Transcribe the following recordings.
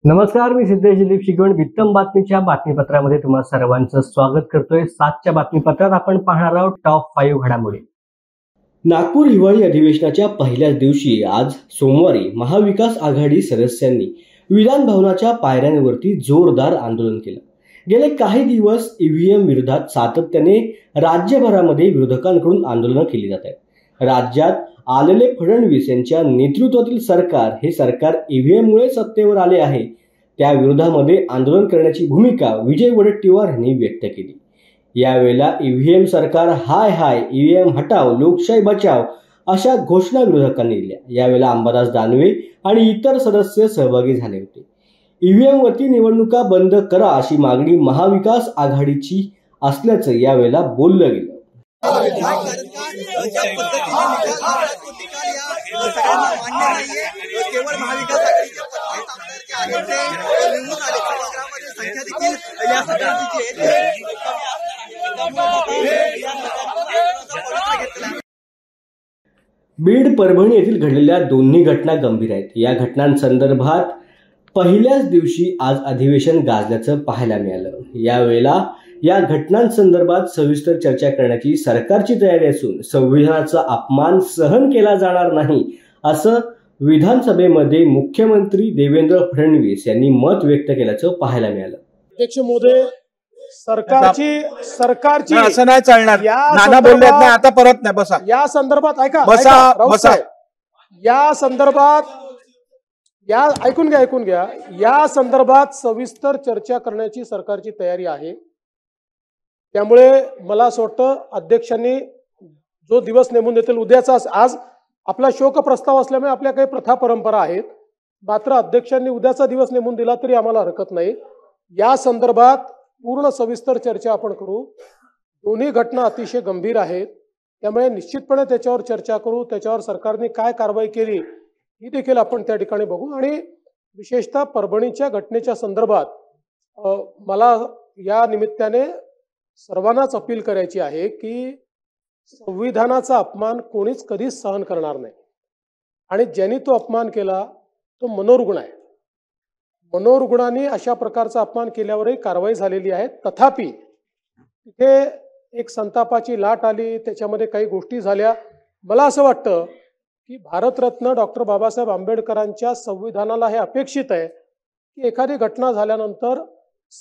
नमस्कार, मी सिद्धेश दिलीप शिगवण वित्तम बातमीच्या बातमीपत्रामध्ये तुम्हा सर्वांचं स्वागत करतोय। 7च्या बातमीपत्रात आपण पाहणार आहोत टॉप 5 घडामोडी। नागपूर हिवाळी अधिवेशनाच्या पहिल्याच दिवशी आज सोमवारी महाविकास आघाडी सदस्यांनी विधान भवनाच्या पायऱ्यांवरती जोरदार आंदोलन केलं। गेले काही दिवस ईव्हीएम विरोधात सातत्याने राज्यभरामध्ये विरोधकांकडून आंदोलनं केली जात आहेत। राज्यात आलेले फडणवीस यांच्या नेतृत्वातील सरकार हे सरकार ईव्हीएम मुळे सत्तेवर आले आहे, त्या विरोधामध्ये आंदोलन करण्याची भूमिका विजय वडेट्टीवार यांनी व्यक्त केली। यावेळेला ईव्हीएम सरकार हाय हाय, ईव्हीएम हटाव, लोकशाही बचाव अशा घोषणा विरोधकांनी दिल्या। यावेळेला अंबादास दानवे आणि इतर सदस्य सहभागी झाले होते। ईव्हीएम वरती निवडणुका बंद करा अशी मागणी महाविकास आघाडीची असल्याचं यावेळेला बोललं गेलं। बीड परभणी येथील घडलेल्या दोन्ही घटना गंभीर आहेत। या घटनांसंदर्भात पहिल्याच दिवशी आज अधिवेशन गाजल्याचं पाहायला मिळालं। यावेळेला या घटनांसंदर्भात सविस्तर चर्चा करण्याची सरकारची तयारी असून संविधानाचा अपमान सहन केला जाणार नाही असं विधानसभेमध्ये मुख्यमंत्री देवेंद्र फडणवीस यांनी मत व्यक्त केल्याचं पाहायला मिळालं। अध्यक्ष महोदय, सरकारची असं नाही चालणार। नाना बोलले नाही, आता परत नाही, बसा। या संदर्भात ऐका, बसा। या संदर्भात ऐकून घ्या। या संदर्भात सविस्तर चर्चा करण्याची सरकारची तयारी आहे। त्यामुळे मला असं वाटतं अध्यक्षांनी जो दिवस नेमून देतील उद्याचा, आज आपला शोक प्रस्ताव असल्यामुळे आपल्या काही प्रथा परंपरा आहेत, मात्र अध्यक्षांनी उद्याचा दिवस नेमून दिला तरी आम्हाला हरकत नाही। या संदर्भात पूर्ण सविस्तर चर्चा आपण करू। दोन्ही घटना अतिशय गंभीर आहेत, त्यामुळे निश्चितपणे त्याच्यावर चर्चा करू। त्याच्यावर सरकारने काय कारवाई केली ही देखील आपण त्या ठिकाणी बघू। आणि विशेषतः परभणीच्या घटनेच्या संदर्भात मला या निमित्ताने सर्वांनाच अपील करायची आहे की संविधानाचा अपमान कोणीच कधीच सहन करणार नाही, आणि ज्यांनी तो अपमान केला तो मनोरुग्ण आहे। मनोरुग्णांनी अशा प्रकारचा अपमान केल्यावरही कारवाई झालेली आहे। तथापि तिथे एक संतापाची लाट आली, त्याच्यामध्ये काही गोष्टी झाल्या। मला असं वाटतं की भारतरत्न डॉक्टर बाबासाहेब आंबेडकरांच्या संविधानाला हे अपेक्षित आहे की एखादी घटना झाल्यानंतर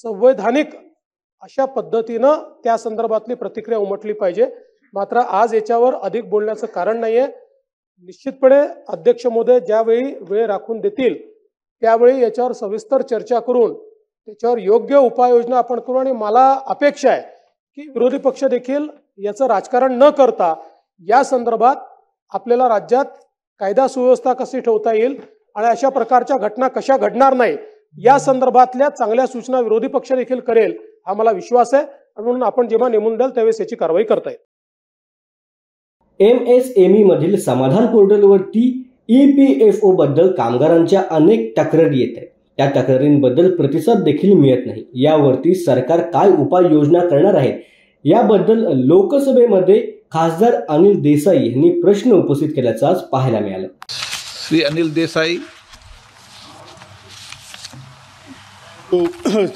संवैधानिक अशा पद्धतीनं त्या संदर्भातली प्रतिक्रिया उमटली पाहिजे। मात्र आज याच्यावर अधिक बोलण्याचं कारण नाहीये। निश्चितपणे अध्यक्ष महोदय ज्यावेळी वेळ राखून देतील त्यावेळी याच्यावर सविस्तर चर्चा करून त्याच्यावर योग्य उपाययोजना आपण करू। आणि मला अपेक्षा आहे की विरोधी पक्ष देखील याचं राजकारण न करता या संदर्भात आपल्याला राज्यात कायदा सुव्यवस्था कशी ठेवता येईल आणि अशा प्रकारच्या घटना कशा घडणार नाही या संदर्भातल्या चांगल्या सूचना विरोधी पक्ष देखील करेल हा मला विश्वास आहे। म्हणून आपण जेव्हा नेमून द्याल त्यावेळेस याची कारवाई करता येईल। MSME मधील समाधान पोर्टलवरती EPFO बद्दल कामगारांच्या अनेक तक्रारी येत आहेत। त्या तक्रारींबद्दल प्रतिसाद देखील मिळत नाही। यावरती सरकार काय उपाययोजना करणार आहे याबद्दल लोकसभेमध्ये खासदार अनिल देसाई यांनी प्रश्न उपस्थित केल्याचं आज पाहायला मिळालं। Shri Anil Desai.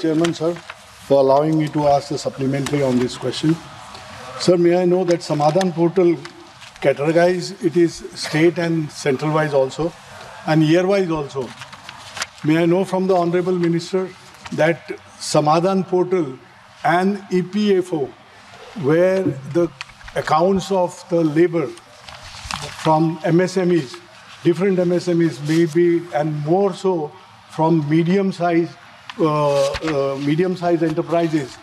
Chairman sir, for allowing me to ask the supplementary on this question. Sir, may I know that Samadhan portal categorized it is state and central wise also and year wise also. May I know from the Honorable Minister that Samadhan portal and EPFO, where the accounts of the labor from MSMEs, different MSMEs may be, and more so from medium-sized enterprises,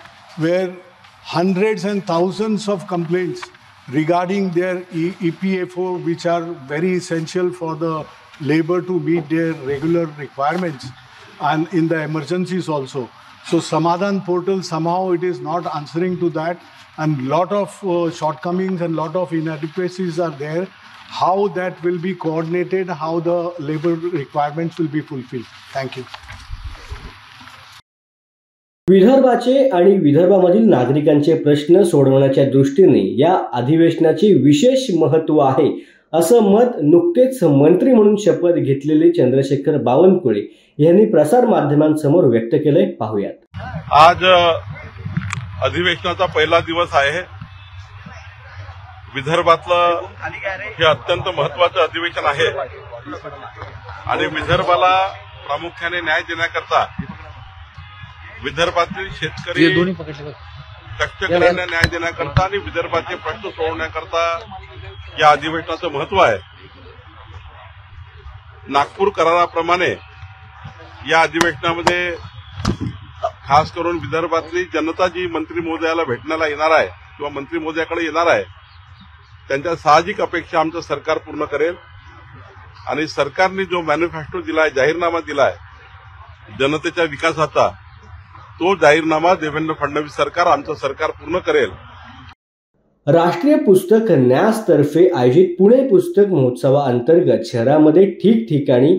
where hundreds and thousands of complaints regarding their EPFO, which are very essential for the labor to meet their regular requirements and in the emergencies also. So Samadhan portal, somehow it is not answering to that, and lot of shortcomings and lot of inadequacies are there. How that will be coordinated, how the labor requirements will be fulfilled. Thank you. विदर्भाचे आणि विदर्भामधील नागरिकांचे प्रश्न सोडवण्याच्या दृष्टीने या अधिवेशनाचे विशेष महत्त्व आहे असं मत नुकतेच मंत्री म्हणून शपथ घेतलेले चंद्रशेखर बावनकुळे यांनी प्रसार माध्यमांसमोर व्यक्त केलंय. पाहूयात. आज अधिवेशनाचा पहिला दिवस आहे. विदर्भातलं हे अत्यंत महत्वाचं अधिवेशन आहे आणि विदर्भाला प्रामुख्याने न्याय देण्याकरता विदर्भातील शेतकरी कष्टकऱ्यांना न्याय देण्याकरता आणि विदर्भाचे प्रश्न सोडवण्याकरता या अधिवेशनाचं महत्व आहे. नागपूर कराराप्रमाणे या अधिवेशनामध्ये खास करून विदर्भातली जनता जी मंत्री महोदयाला भेटण्याला येणार आहे किंवा मंत्री महोदयाकडे येणार आहे त्यांच्या साहजिक अपेक्षा आमचं सरकार पूर्ण करेल आणि सरकारने जो मॅनिफेस्टो दिलाय, जाहीरनामा दिलाय जनतेच्या विकासाचा, तो जाहीरनामा देवेंद्र फडणवीस सरकार, आमचं सरकार पूर्ण करेल. राष्ट्रीय पुस्तक न्यासतर्फे आयोजित पुणे पुस्तक महोत्सवाअंतर्गत शहरामध्ये ठिकठिकाणी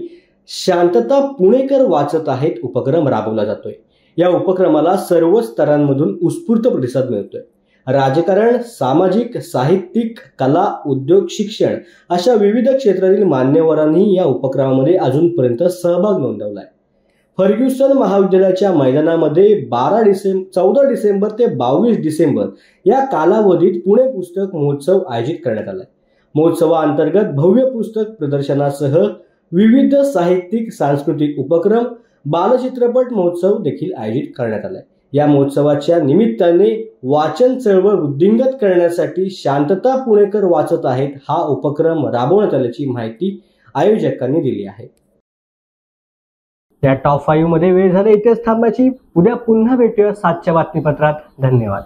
शांतता पुणेकर वाचत आहेत उपक्रम राबवला जातोय. या उपक्रमाला सर्व स्तरांमधून उत्स्फूर्त प्रतिसाद मिळतोय. राजकारण, सामाजिक, साहित्यिक, कला, उद्योग, शिक्षण अशा विविध क्षेत्रातील मान्यवरांनी या उपक्रमामध्ये अजूनपर्यंत सहभाग नोंदवलाय. फर्ग्युसन महाविद्यालयाच्या मैदानामध्ये 14 डिसेंबर ते 22 डिसेंबर या कालावधीत पुणे पुस्तक महोत्सव आयोजित करण्यात आलाय. महोत्सवाअंतर्गत भव्य पुस्तक प्रदर्शनासह विविध साहित्यिक, सांस्कृतिक उपक्रम, बालचित्रपट महोत्सव देखील आयोजित करण्यात आलाय. या महोत्सवाच्या निमित्ताने वाचन चळवळ वृद्धिंगत करण्यासाठी शांतता पुणेकर वाचत आहेत हा उपक्रम राबवण्यात आल्याची माहिती आयोजकांनी दिली आहे. या टॉप 5 मध्ये वेळ झाला इथेच थांबायची. उद्या पुन्हा भेटूया 7च्या बातमीपत्रात. धन्यवाद.